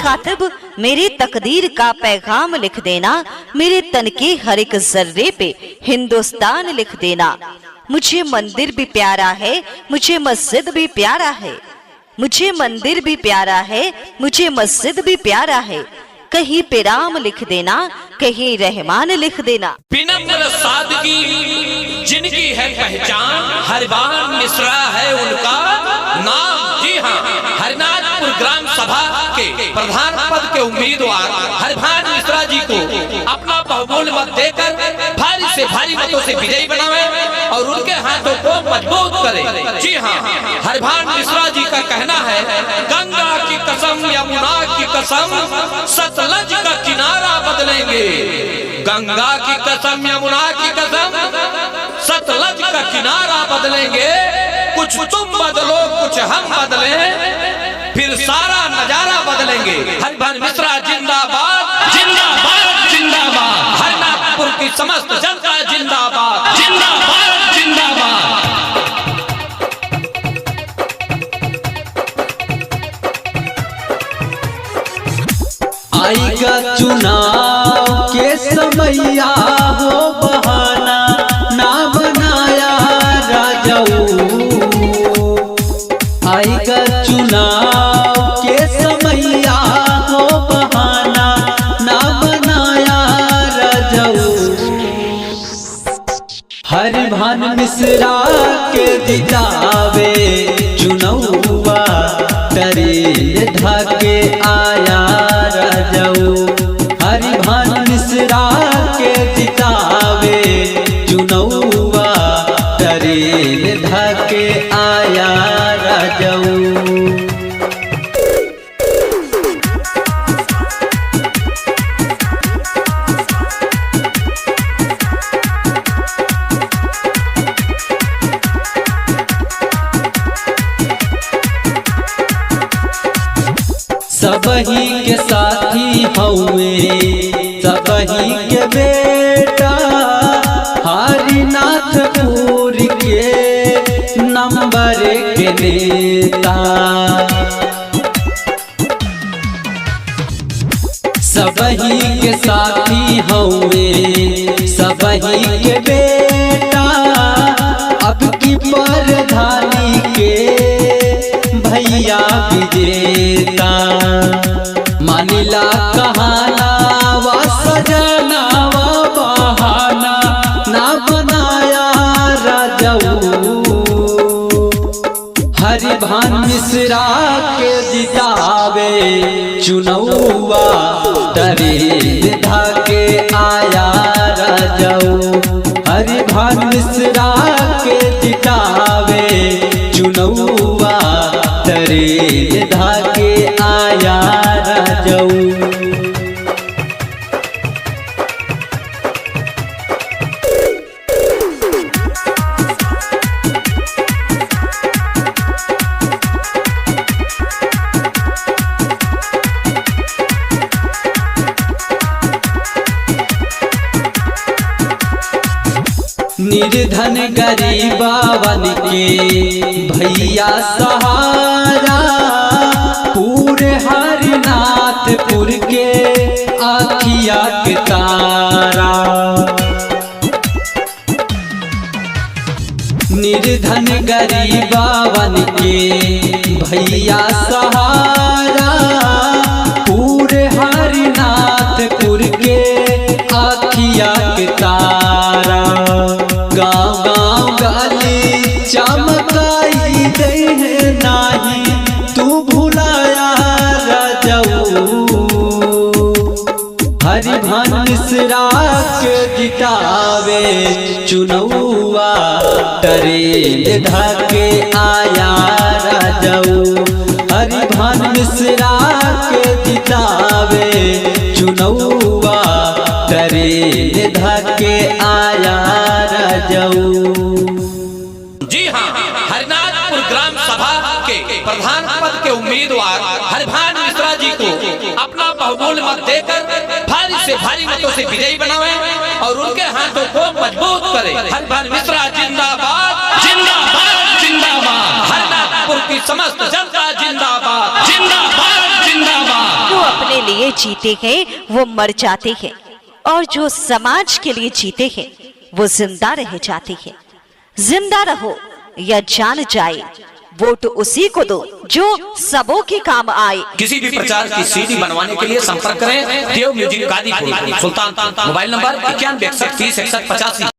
मुखातिब मेरी तकदीर का पैगाम लिख देना, मेरे तन के हर एक जर्रे पे हिंदुस्तान लिख देना। मुझे मंदिर भी प्यारा है, मुझे मस्जिद भी प्यारा है, मुझे मंदिर भी प्यारा है, मुझे मस्जिद भी प्यारा है। कहीं पे राम लिख देना, कहीं रहमान लिख देना। विनम्र सादगी जिनकी है पहचान, हरिभान मिश्रा है उनका नाम। जी हाँ, हरिनाथपुर ग्राम सभा के प्रधान पद के उम्मीदवार हरिभान मिश्रा जी को अपना बहुमूल्य मत देकर भारी से भारी मतों से विजयी बनावे और उनके हाथों को मजबूत करे। जी हाँ, हरिभान मिश्रा जी का कहना है, गंगा की कसम यमुना की कसम सतलज का किनारा बदलेंगे। गंगा की कसम यमुना की कसम सतलज का किनारा बदलेंगे। कुछ तुम बदलो कुछ हम बदले, फिर सारा नजारा बदलेंगे। हरिभान मिश्रा जिंदाबाद जिंदाबाद जिंदाबाद। हरिनाथपुर की समस्त जनता जिंदाबाद जिंदाबाद जिंदाबाद। आएगा चुनाव के समैया हो बहाना ना बनाया राजाऊ। आएगा चुनाव के समैया हो बहाना ना बनाया राजाऊ। हरिभान मिश्रा के जितावे चुनौवा तरे ढाके आया राजाऊ। हरिभान मिश्रा के जितावे चुनौवा तरे ढाके आया राजाऊ। सबही के साथी हौवे सबही के बेटा, हरिनाथपुर के नंबर के नेता। सबही के साथी हौवे सबही के बेटा, अब की प्रधानी के भैया विजेता। मानिला कहाना वा सजना वा बहाना ना बनाया राजाऊ। हरिभान मिश्रा के जितावे चुनौवा तरे ढाके आया राजाऊ। हरिभान मिश्रा के जितावे चुनौवा तरे ढाके आया राजाऊ। निर्धन गरीबावन के भैया सहारा, पूरे हरिनाथपुर के आखिया के तारा। निर्धन गरीबावन के भैया सहारा, पूरे हरिनाथपुर के आखिया के तारा। गाँव गाँव गाली चमकाई दे है नाही तू भुलाया राजाऊ। हरिभान मिश्रा के जितावे चुनौवा तरे ढाके आया राजाऊ। हरिभान मिश्रा के जितावे चुनौवा तरे ढाके आया राजाऊ। जी हाँ, हरिनाथपुर ग्राम सभा के प्रधान पद के उम्मीदवार हरिभान मिश्रा जी को अपना बहुमूल्य मत देकर भारी से भारी मतों से विजयी बनावे और उनके हाथों को मजबूत करे। हरिभान मिश्रा जिंदाबाद जिंदाबाद जिंदाबाद। हरिनाथपुर की समस्त जनता जिंदाबाद जिंदाबाद जिंदाबाद। लिए जीते हैं वो मर जाते हैं, और जो समाज के लिए जीते हैं वो जिंदा रह जाते हैं। जिंदा रहो या जान जाए, वोट उसी को दो जो सबों के काम आए। किसी भी प्रचार की सीडी बनवाने के लिए संपर्क करें Dev music Ghazipur, Sultanpur. Mobile number 9161 30 61 85।